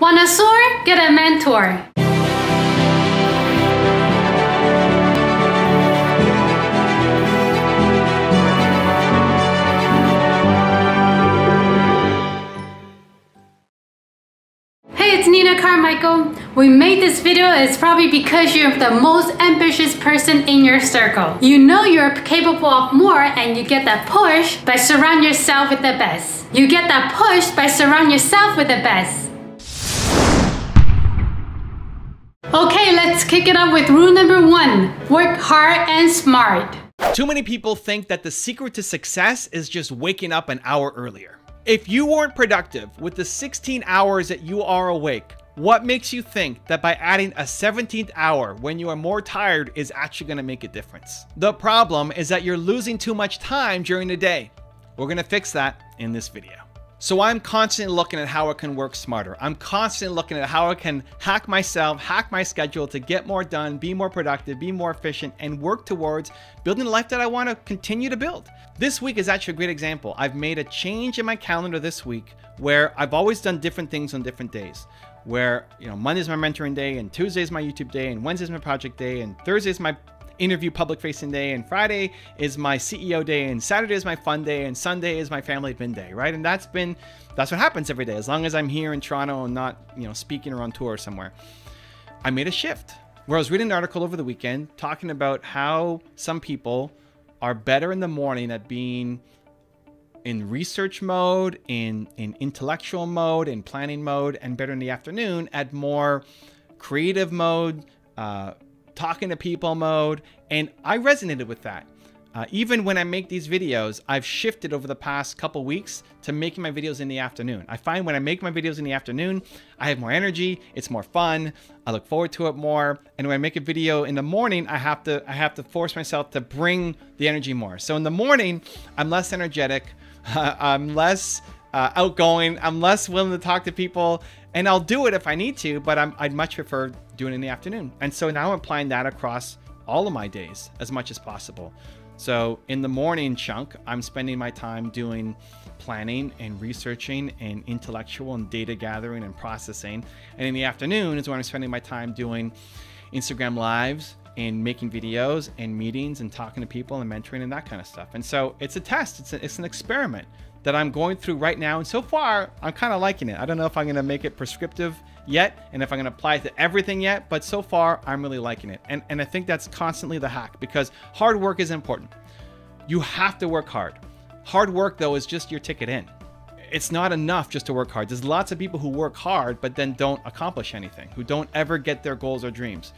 Want a soar? Get a mentor. Hey, it's Nina Carmichael. We made this video is probably because you're the most ambitious person in your circle. You know you're capable of more and you get that push by surrounding yourself with the best. You get that push by surrounding yourself with the best. Okay, let's kick it up with rule number 1. Work hard and smart. Too many people think that the secret to success is just waking up an hour earlier. If you weren't productive with the 16 hours that you are awake, what makes you think that by adding a 17th hour when you are more tired is actually going to make a difference? The problem is that you're losing too much time during the day. We're going to fix that in this video. So I'm constantly looking at how I can work smarter. I'm constantly looking at how I can hack myself, hack my schedule to get more done, be more productive, be more efficient, and work towards building the life that I want to continue to build. This week is actually a great example. I've made a change in my calendar this week where I've always done different things on different days. Where, Monday's my mentoring day, and Tuesday's my YouTube day, and Wednesday's my project day, and Thursday's my interview public facing day, and Friday is my CEO day, and Saturday is my fun day, and Sunday is my family admin day, right? And that's what happens every day as long as I'm here in Toronto and not, speaking or on tour somewhere. I made a shift where I was reading an article over the weekend talking about how some people are better in the morning at being in research mode, in intellectual mode, in planning mode, and better in the afternoon at more creative mode, talking to people mode. And I resonated with that. Even when I make these videos, I've shifted over the past couple weeks to making my videos in the afternoon. I find when I make my videos in the afternoon, I have more energy, it's more fun, I look forward to it more. And when I make a video in the morning, I have to force myself to bring the energy more. So in the morning, I'm less energetic, I'm less outgoing, I'm less willing to talk to people, and I'll do it if I need to, but I'd much prefer doing it in the afternoon. And so now I'm applying that across all of my days as much as possible. So in the morning chunk, I'm spending my time doing planning and researching and intellectual and data gathering and processing. And in the afternoon is when I'm spending my time doing Instagram lives and making videos and meetings and talking to people and mentoring and that kind of stuff. And so it's a test, it's an experiment that I'm going through right now. And so far, I'm kind of liking it. I don't know if I'm going to make it prescriptive yet and if I'm going to apply it to everything yet, but so far I'm really liking it. And I think that's constantly the hack because hard work is important. You have to work hard. Hard work though is just your ticket in. It's not enough just to work hard. There's lots of people who work hard but then don't accomplish anything, who don't ever get their goals or dreams.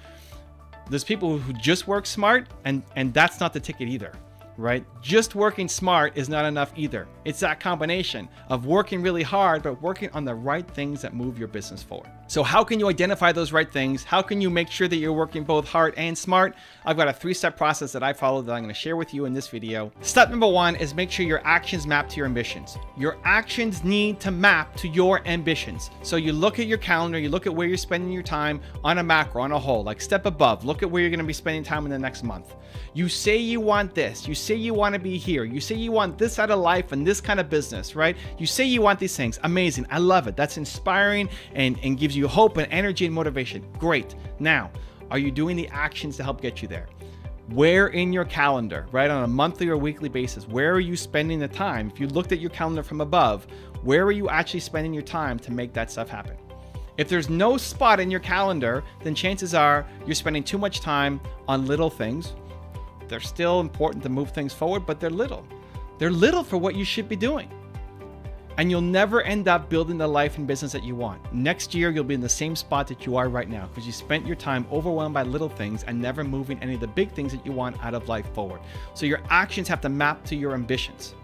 There's people who just work smart and that's not the ticket either. Right? Just working smart is not enough either. It's that combination of working really hard, but working on the right things that move your business forward. So how can you identify those right things? How can you make sure that you're working both hard and smart? I've got a 3-step process that I follow that I'm going to share with you in this video. Step number 1 is make sure your actions map to your ambitions. Your actions need to map to your ambitions. So you look at your calendar, you look at where you're spending your time on a macro, on a whole, like step above, look at where you're going to be spending time in the next month. You say you want this, you say you want to be here, you say you want this out of life and this kind of business, right? You say you want these things. Amazing. I love it. That's inspiring and gives you hope and energy and motivation. Great. Now, are you doing the actions to help get you there? Where in your calendar, right, on a monthly or weekly basis, where are you spending the time? If you looked at your calendar from above, where are you actually spending your time to make that stuff happen? If there's no spot in your calendar, then chances are you're spending too much time on little things. They're still important to move things forward, but they're little. They're little for what you should be doing. And you'll never end up building the life and business that you want. Next year, you'll be in the same spot that you are right now because you spent your time overwhelmed by little things and never moving any of the big things that you want out of life forward. So your actions have to map to your ambitions.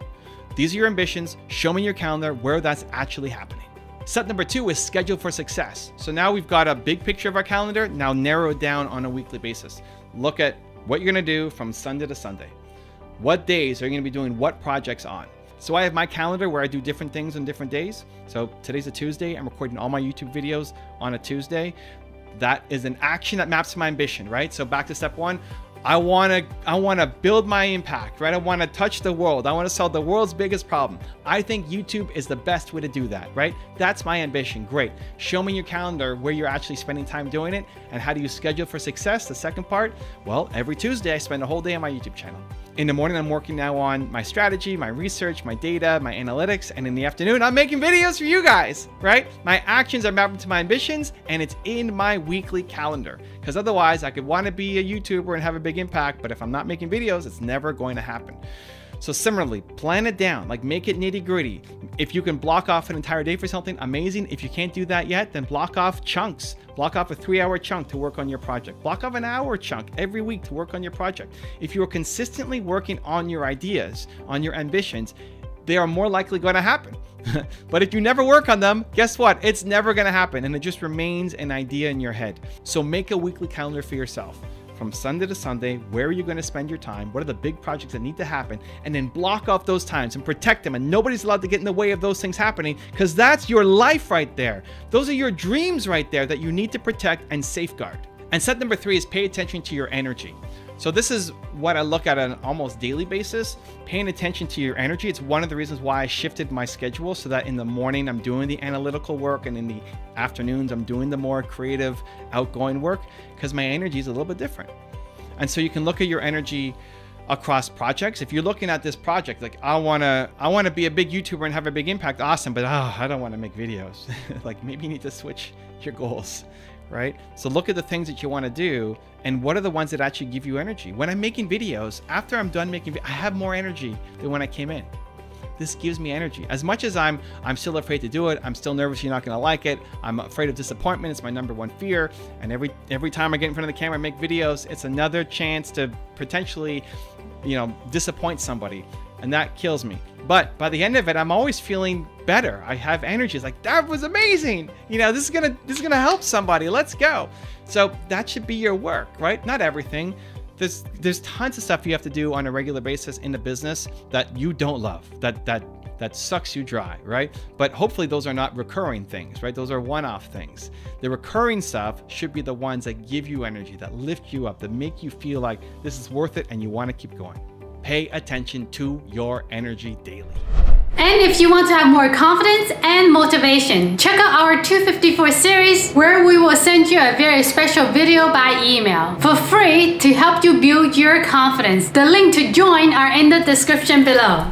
These are your ambitions. Show me your calendar where that's actually happening. Step number 2 is schedule for success. So now we've got a big picture of our calendar. Now narrow it down on a weekly basis. Look at what you're going to do from Sunday to Sunday. What days are you going to be doing what projects on? So I have my calendar where I do different things on different days. So today's a Tuesday. I'm recording all my YouTube videos on a Tuesday. That is an action that maps to my ambition, right? So back to step 1, I want to build my impact, right? I want to touch the world. I want to solve the world's biggest problem. I think YouTube is the best way to do that, right? That's my ambition. Great. Show me your calendar where you're actually spending time doing it, and how do you schedule for success? The second part, well, every Tuesday I spend a whole day on my YouTube channel. In the morning, I'm working now on my strategy, my research, my data, my analytics, and in the afternoon, I'm making videos for you guys, right? My actions are mapped to my ambitions, and it's in my weekly calendar. Because otherwise, I could want to be a YouTuber and have a big impact, but if I'm not making videos, it's never going to happen. So similarly, plan it down, like make it nitty gritty. If you can block off an entire day for something, amazing. If you can't do that yet, then block off chunks. Block off a 3-hour chunk to work on your project. Block off an hour chunk every week to work on your project. If you are consistently working on your ideas, on your ambitions, they are more likely going to happen. But if you never work on them, guess what? It's never going to happen, and it just remains an idea in your head. So make a weekly calendar for yourself. From Sunday to Sunday, where are you going to spend your time? What are the big projects that need to happen? And then block off those times and protect them. And nobody's allowed to get in the way of those things happening, because that's your life right there. Those are your dreams right there that you need to protect and safeguard. And step number 3 is pay attention to your energy. So this is what I look at on an almost daily basis, paying attention to your energy. It's one of the reasons why I shifted my schedule, so that in the morning I'm doing the analytical work, and in the afternoons I'm doing the more creative, outgoing work, because my energy is a little bit different. And so you can look at your energy across projects. If you're looking at this project, like I want to be a big YouTuber and have a big impact, awesome, but I don't want to make videos. Like maybe you need to switch your goals. Right? So look at the things that you want to do, and what are the ones that actually give you energy. When I'm making videos, after I'm done making, I have more energy than when I came in. This gives me energy. As much as I'm still afraid to do it, I'm still nervous you're not going to like it. I'm afraid of disappointment. It's my #1 fear. And every time I get in front of the camera and make videos, it's another chance to potentially, disappoint somebody, and that kills me. But by the end of it, I'm always feeling better. I have energy. It's like, that was amazing. This is gonna help somebody. Let's go. So that should be your work, right? Not everything. There's tons of stuff you have to do on a regular basis in the business that you don't love, that sucks you dry, right? But hopefully those are not recurring things, right? Those are one-off things. The recurring stuff should be the ones that give you energy, that lift you up, that make you feel like this is worth it and you want to keep going. Pay attention to your energy daily. And if you want to have more confidence and motivation, check out our 254 series, where we will send you a very special video by email for free to help you build your confidence. The link to join are in the description below.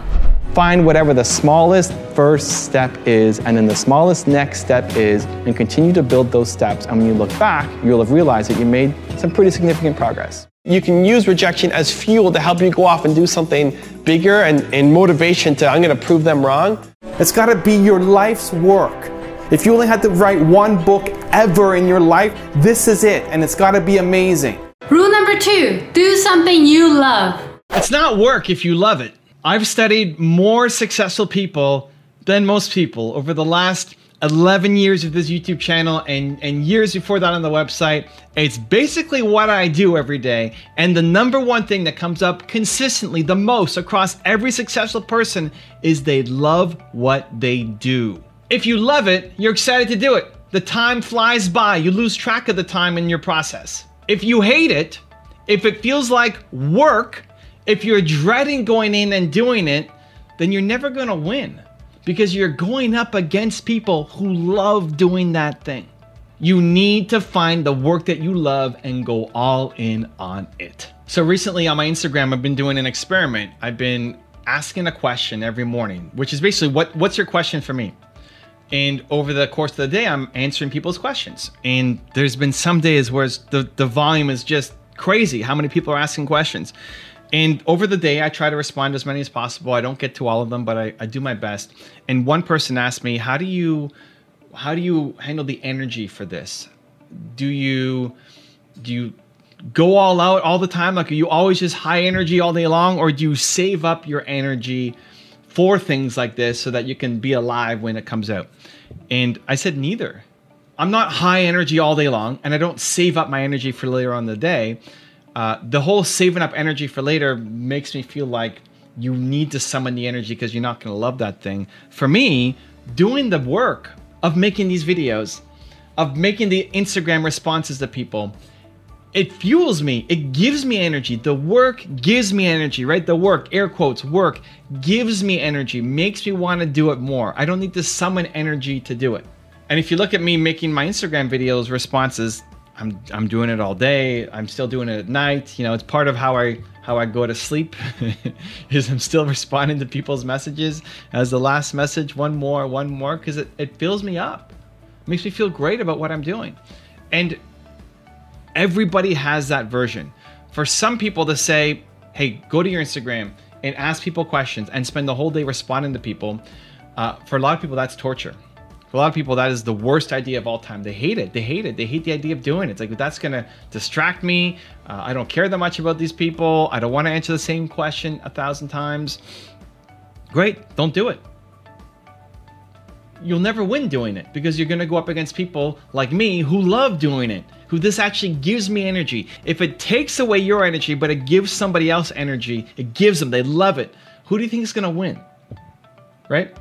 Find whatever the smallest first step is, and then the smallest next step is, and continue to build those steps. And when you look back, you'll have realized that you made some pretty significant progress. You can use rejection as fuel to help you go off and do something bigger, and motivation to, I'm going to prove them wrong. It's got to be your life's work. If you only had to write one book ever in your life, this is it, and it's got to be amazing. Rule number 2, do something you love. It's not work if you love it. I've studied more successful people than most people over the last 11 years of this YouTube channel and years before that on the website. It's basically what I do every day. And the #1 thing that comes up consistently the most across every successful person is they love what they do. If you love it, you're excited to do it. The time flies by. You lose track of the time in your process. If you hate it, if it feels like work, if you're dreading going in and doing it, then you're never going to win, because you're going up against people who love doing that thing. You need to find the work that you love and go all in on it. So recently on my Instagram, I've been doing an experiment. I've been asking a question every morning, which is basically, what's your question for me? And over the course of the day, I'm answering people's questions. And there's been some days where the volume is just crazy, how many people are asking questions. And over the day, I try to respond to as many as possible. I don't get to all of them, but I do my best. And one person asked me, how do you handle the energy for this? Do you go all out all the time? Like, are you always just high energy all day long? Or do you save up your energy for things like this so that you can be alive when it comes out? And I said, neither. I'm not high energy all day long, and I don't save up my energy for later on in the day. The whole saving up energy for later makes me feel like you need to summon the energy because you're not going to love that thing. For me, doing the work of making these videos, of making the Instagram responses to people, It fuels me. It gives me energy. The work gives me energy, right? The work, air quotes, work gives me energy, makes me want to do it more. I don't need to summon energy to do it. And if you look at me making my Instagram videos, responses, I'm doing it all day. I'm still doing it at night. You know, it's part of how I go to sleep is I'm still responding to people's messages as the last message, one more, because it fills me up. It makes me feel great about what I'm doing. And everybody has that version. For some people to say, hey, go to your Instagram and ask people questions and spend the whole day responding to people. For a lot of people, that's torture. For a lot of people, that is the worst idea of all time. They hate it. They hate it. They hate the idea of doing it. It's like, that's going to distract me. I don't care that much about these people. I don't want to answer the same question 1,000 times. Great. Don't do it. You'll never win doing it because you're going to go up against people like me who love doing it, who this actually gives me energy. If it takes away your energy, but it gives somebody else energy, it gives them, they love it. Who do you think is going to win? Right?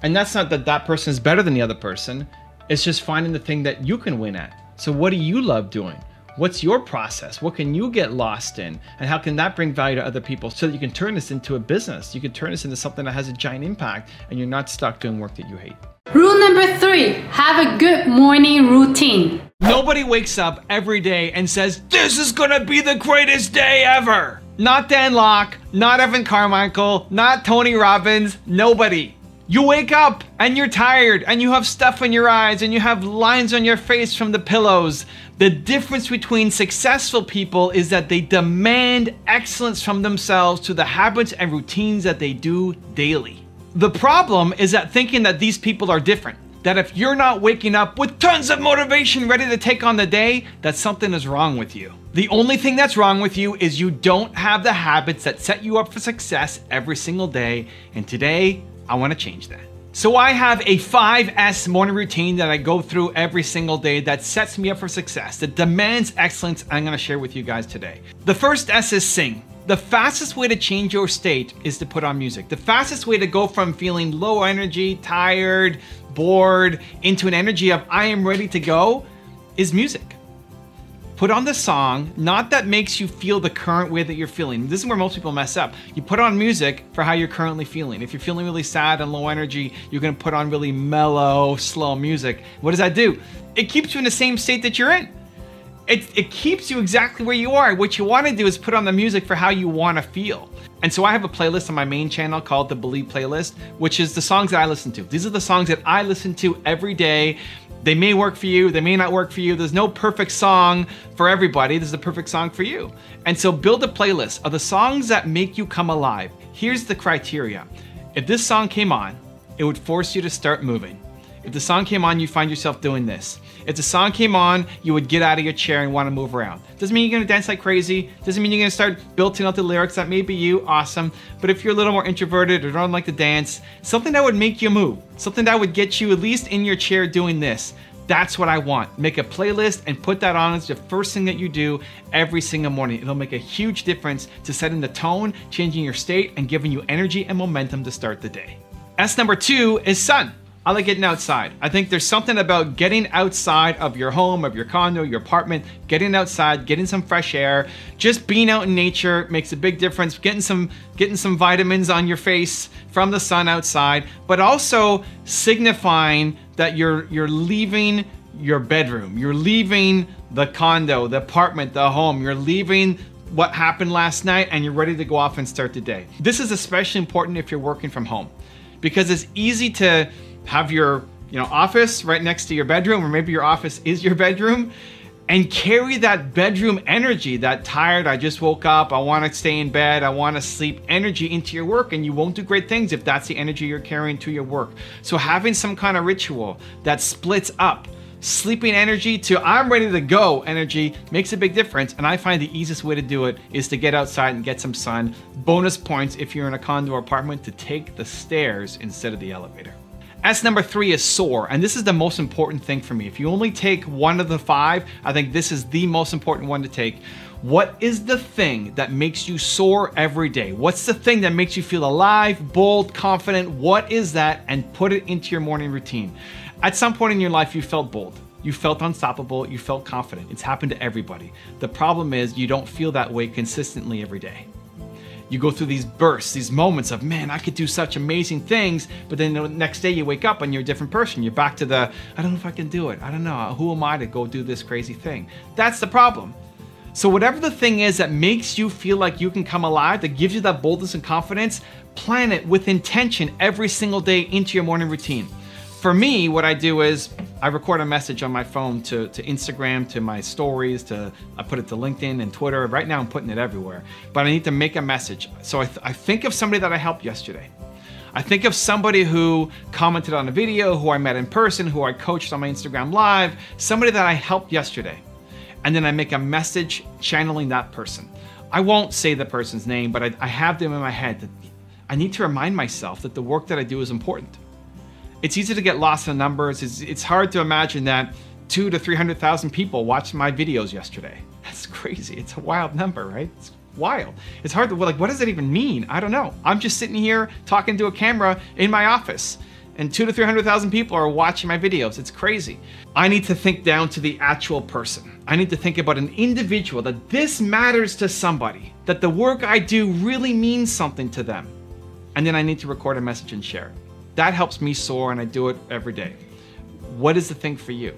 And that's not that that person is better than the other person. It's just finding the thing that you can win at. So what do you love doing? What's your process? What can you get lost in? And how can that bring value to other people so that you can turn this into a business? You can turn this into something that has a giant impact and you're not stuck doing work that you hate. Rule number 3, have a good morning routine. Nobody wakes up every day and says, this is gonna be the greatest day ever. Not Dan Locke, not Evan Carmichael, not Tony Robbins, nobody. You wake up and you're tired and you have stuff in your eyes and you have lines on your face from the pillows. The difference between successful people is that they demand excellence from themselves to the habits and routines that they do daily. The problem is that thinking that these people are different, that if you're not waking up with tons of motivation ready to take on the day, that something is wrong with you. The only thing that's wrong with you is you don't have the habits that set you up for success every single day. And today, I want to change that. So I have a 5S morning routine that I go through every single day that sets me up for success, that demands excellence. I'm going to share with you guys today. The first S is sing. The fastest way to change your state is to put on music. The fastest way to go from feeling low energy, tired, bored, into an energy of I am ready to go is music. Put on the song, not that makes you feel the current way that you're feeling. This is where most people mess up. You put on music for how you're currently feeling. If you're feeling really sad and low energy, you're gonna put on really mellow, slow music. What does that do? It keeps you in the same state that you're in. It keeps you exactly where you are. What you wanna do is put on the music for how you wanna feel. And so I have a playlist on my main channel called the Believe playlist, which is the songs that I listen to. These are the songs that I listen to every day. They may work for you, they may not work for you. There's no perfect song for everybody. This is the perfect song for you. And so build a playlist of the songs that make you come alive. Here's the criteria. If this song came on, it would force you to start moving. If the song came on, you find yourself doing this. If the song came on, you would get out of your chair and want to move around. Doesn't mean you're gonna dance like crazy. Doesn't mean you're gonna start belting out the lyrics. That may be you, awesome. But if you're a little more introverted or don't like to dance, something that would make you move, something that would get you at least in your chair doing this, that's what I want. Make a playlist and put that on as the first thing that you do every single morning. It'll make a huge difference to setting the tone, changing your state, and giving you energy and momentum to start the day. S number 2 is sun. I like getting outside. I think there's something about getting outside of your home, of your condo, your apartment, getting outside, getting some fresh air, just being out in nature makes a big difference. Getting some vitamins on your face from the sun outside, but also signifying that you're leaving your bedroom, you're leaving the condo, the apartment, the home, you're leaving what happened last night and you're ready to go off and start the day. This is especially important if you're working from home because it's easy to have your office right next to your bedroom, or maybe your office is your bedroom, and carry that bedroom energy, that tired, I just woke up, I want to stay in bed, I want to sleep energy into your work, and you won't do great things if that's the energy you're carrying to your work. So having some kind of ritual that splits up sleeping energy to I'm ready to go energy makes a big difference. And I find the easiest way to do it is to get outside and get some sun. Bonus points if you're in a condo or apartment to take the stairs instead of the elevator. S number 3 is soar, and this is the most important thing for me. If you only take one of the 5, I think this is the most important one to take. What is the thing that makes you soar every day? What's the thing that makes you feel alive, bold, confident? What is that? And put it into your morning routine. At some point in your life, you felt bold. You felt unstoppable, you felt confident. It's happened to everybody. The problem is you don't feel that way consistently every day. You go through these bursts, these moments of, man, I could do such amazing things, but then the next day you wake up and you're a different person. You're back to the, I don't know if I can do it. I don't know, who am I to go do this crazy thing? That's the problem. So whatever the thing is that makes you feel like you can come alive, that gives you that boldness and confidence, plan it with intention every single day into your morning routine. For me, what I do is I record a message on my phone to Instagram, to my stories, I put it to LinkedIn and Twitter. Right now I'm putting it everywhere, but I need to make a message. So I think of somebody that I helped yesterday. I think of somebody who commented on a video, who I met in person, who I coached on my Instagram Live, somebody that I helped yesterday. And then I make a message channeling that person. I won't say the person's name, but I have them in my head that I need to remind myself that the work that I do is important. It's easy to get lost in the numbers. It's hard to imagine that 200,000 to 300,000 people watched my videos yesterday. That's crazy. It's a wild number, right? It's wild. It's hard to, like, what does that even mean? I don't know. I'm just sitting here talking to a camera in my office, and 200,000 to 300,000 people are watching my videos. It's crazy. I need to think down to the actual person. I need to think about an individual, that this matters to somebody, that the work I do really means something to them. And then I need to record a message and share it. That helps me soar, and I do it every day. What is the thing for you?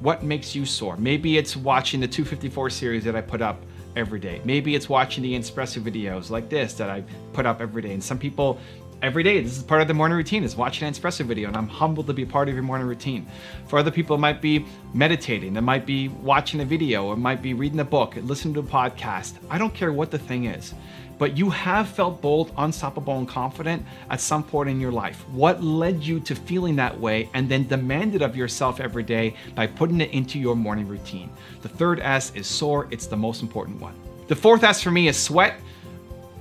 What makes you soar? Maybe it's watching the 254 series that I put up every day. Maybe it's watching the espresso videos like this that I put up every day. And some people, every day, this is part of the morning routine, is watching an espresso video, and I'm humbled to be part of your morning routine. For other people, it might be meditating, it might be watching a video, it might be reading a book, listening to a podcast. I don't care what the thing is, but you have felt bold, unstoppable, and confident at some point in your life. What led you to feeling that way, and then demand it of yourself every day by putting it into your morning routine? The third S is soar. It's the most important one. The fourth S for me is sweat.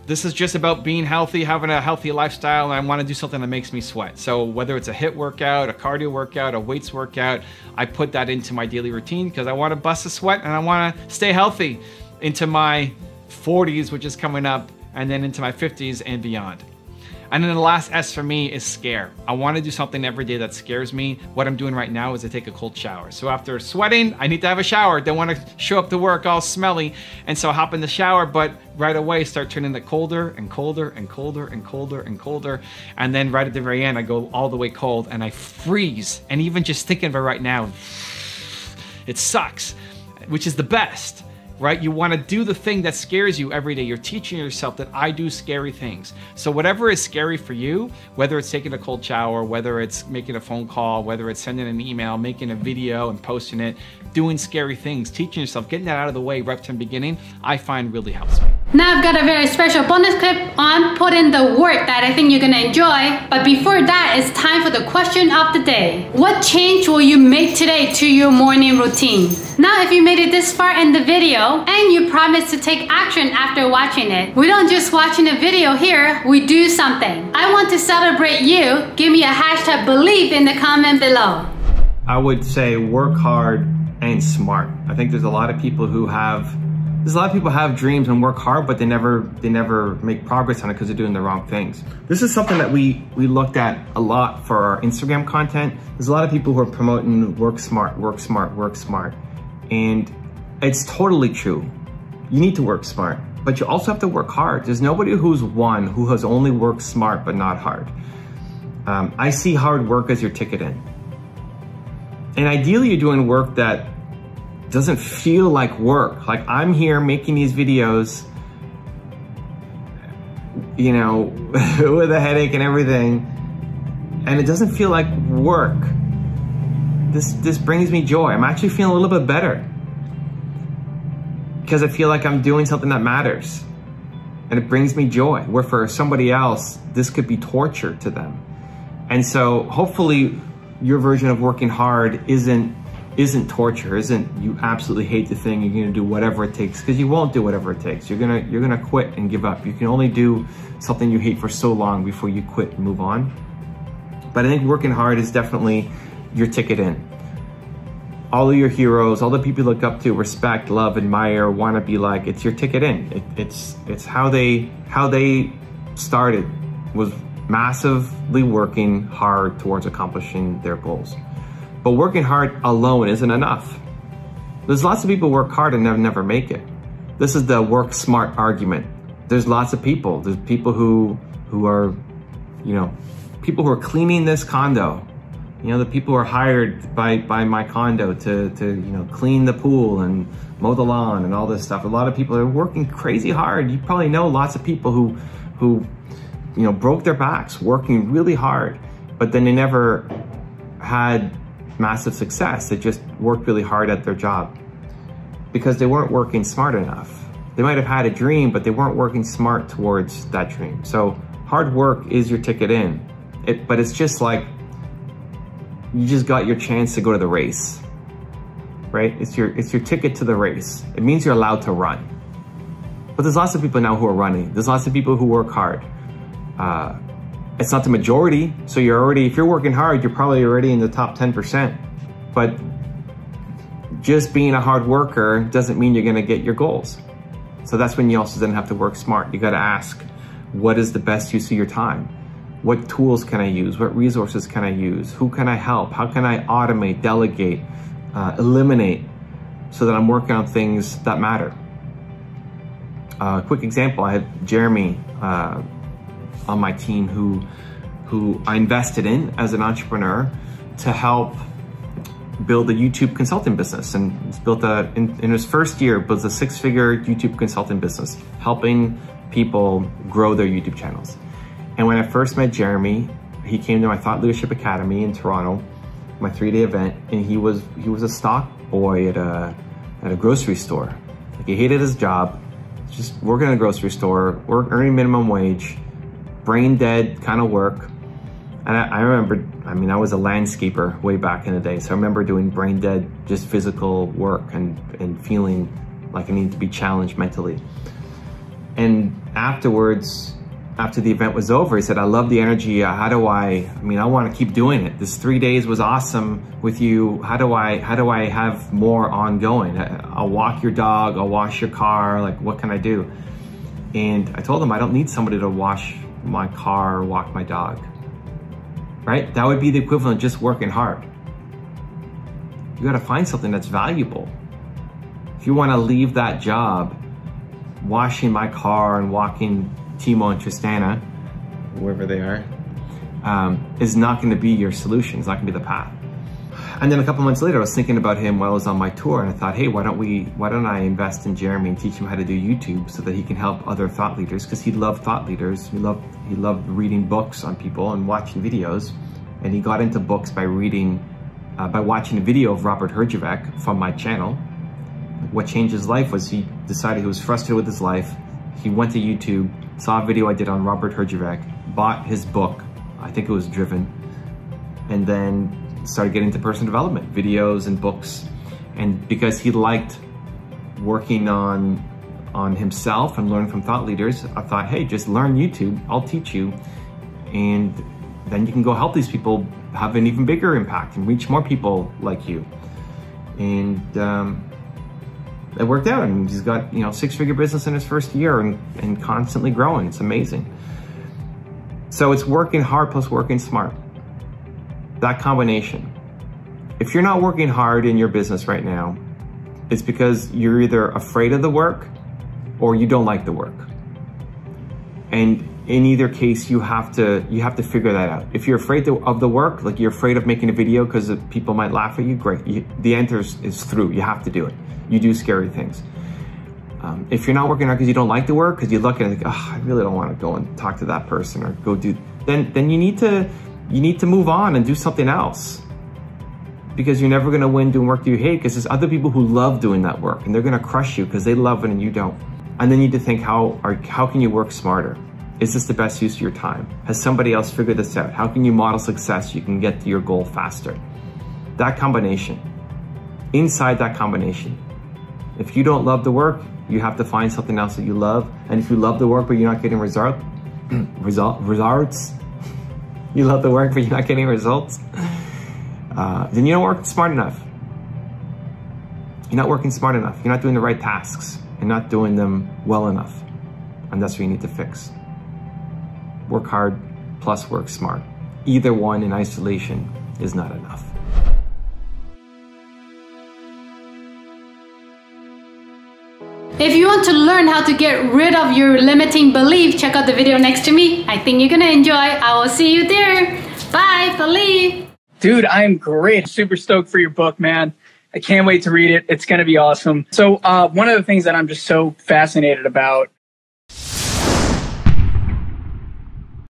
This is just about being healthy, having a healthy lifestyle, and I want to do something that makes me sweat. So whether it's a HIIT workout, a cardio workout, a weights workout, I put that into my daily routine because I want to bust a sweat and I want to stay healthy into my 40s, which is coming up, and then into my 50s and beyond. And then the last S for me is scare. I want to do something every day that scares me. What I'm doing right now is I take a cold shower. So after sweating, I need to have a shower. Don't want to show up to work all smelly. And so I hop in the shower, but right away start turning it colder and colder and colder and colder and colder. And then right at the very end, I go all the way cold and I freeze. And even just thinking of it right now, it sucks, which is the best. Right? You want to do the thing that scares you every day. You're teaching yourself that I do scary things. So whatever is scary for you, whether it's taking a cold shower, whether it's making a phone call, whether it's sending an email, making a video and posting it, doing scary things, teaching yourself, getting that out of the way right from the beginning, I find really helps me. Now I've got a very special bonus clip on putting the work that I think you're gonna enjoy. But before that, it's time for the question of the day. What change will you make today to your morning routine? Now, if you made it this far in the video and you promise to take action after watching it, we don't just watching a video here, we do something. I want to celebrate you. Give me a hashtag believe in the comment below. I would say work hard and smart. I think there's a lot of people who have dreams and work hard, but they never make progress on it because they're doing the wrong things. This is something that we looked at a lot for our Instagram content. There's a lot of people who are promoting work smart, work smart, work smart. And it's totally true. You need to work smart, but you also have to work hard. There's nobody who's won who has only worked smart but not hard. I see hard work as your ticket in. And ideally you're doing work that doesn't feel like work. Like I'm here making these videos, you know, with a headache and everything, and it doesn't feel like work. This brings me joy. I'm actually feeling a little bit better because I feel like I'm doing something that matters, and it brings me joy, where for somebody else, this could be torture to them. And so hopefully your version of working hard isn't torture, isn't you absolutely hate the thing, you're gonna do whatever it takes, because you won't do whatever it takes. You're gonna quit and give up. You can only do something you hate for so long before you quit and move on. But I think working hard is definitely your ticket in. All of your heroes, all the people you look up to, respect, love, admire, want to be like, it's your ticket in. It's how they started, was massively working hard towards accomplishing their goals. But working hard alone isn't enough. There's lots of people who work hard and never make it. This is the work smart argument. There's lots of people. There's people who are, people who are cleaning this condo. The people who are hired by my condo to clean the pool and mow the lawn and all this stuff. A lot of people are working crazy hard. You probably know lots of people who broke their backs working really hard, but then they never had massive success. They just worked really hard at their job because they weren't working smart enough. They might have had a dream, but they weren't working smart towards that dream. So hard work is your ticket in. But it's just like, you just got your chance to go to the race, right? It's your ticket to the race. It means you're allowed to run. But there's lots of people now who are running. There's lots of people who work hard. It's not the majority. So if you're working hard, you're probably already in the top 10%. But just being a hard worker doesn't mean you're gonna get your goals. So that's when you also then have to work smart. You gotta ask, what is the best use of your time? What tools can I use? What resources can I use? Who can I help? How can I automate, delegate, eliminate so that I'm working on things that matter? Quick example, I had Jeremy on my team who I invested in as an entrepreneur to help build a YouTube consulting business, and he's built in his first year, built a 6-figure YouTube consulting business, helping people grow their YouTube channels. And when I first met Jeremy, he came to my Thought Leadership Academy in Toronto, my 3-day event, and he was a stock boy at a grocery store. Like, he hated his job, just working at a grocery store, earning minimum wage, brain dead kind of work. And I remember, I was a landscaper way back in the day, so I remember doing brain dead, just physical work and feeling like I needed to be challenged mentally. And afterwards, after the event was over, he said, I love the energy. I want to keep doing it. This 3 days was awesome with you. How do I have more ongoing? I'll walk your dog, I'll wash your car. Like, what can I do? And I told him, I don't need somebody to wash my car or walk my dog, right? That would be the equivalent of just working hard. You got to find something that's valuable. If you want to leave that job, washing my car and walking Timo and Tristana, wherever they are, is not going to be your solution. It's not going to be the path. And then a couple months later, I was thinking about him while I was on my tour, and I thought, hey, why don't I invest in Jeremy and teach him how to do YouTube so that he can help other thought leaders? Because he loved thought leaders. He loved reading books on people and watching videos. And he got into books by watching a video of Robert Herjavec from my channel. What changed his life was he decided he was frustrated with his life. He went to YouTube, saw a video I did on Robert Herjavec, bought his book, I think it was Driven, and then started getting into personal development, videos and books. And because he liked working on himself and learning from thought leaders, I thought, hey, just learn YouTube, I'll teach you, and then you can go help these people have an even bigger impact and reach more people like you. And it worked out, and he's got 6-figure business in his first year and constantly growing. It's amazing. So it's working hard plus working smart. That combination. If you're not working hard in your business right now, it's because you're either afraid of the work or you don't like the work. And in either case, you have to figure that out. If you're afraid of the work, like you're afraid of making a video because people might laugh at you, great. The answer is through. You have to do it. You do scary things. If you're not working hard because you don't like the work, because you look at it like, oh, I really don't want to go and talk to that person or go do, then you need to move on and do something else. Because you're never going to win doing work that you hate, because there's other people who love doing that work and they're going to crush you because they love it and you don't. And then you need to think, how can you work smarter? Is this the best use of your time? Has somebody else figured this out? How can you model success so you can get to your goal faster? That combination. Inside that combination. If you don't love the work, you have to find something else that you love. And if you love the work but you're not getting results, you love the work but you're not getting results, then you don't work smart enough. You're not working smart enough. You're not doing the right tasks. You're not doing them well enough. And that's what you need to fix. Work hard plus work smart. Either one in isolation is not enough. If you want to learn how to get rid of your limiting belief, check out the video next to me. I think you're gonna enjoy. I will see you there. Bye, believe. Dude, I'm great. Super stoked for your book, man. I can't wait to read it. It's going to be awesome. So one of the things that I'm just so fascinated about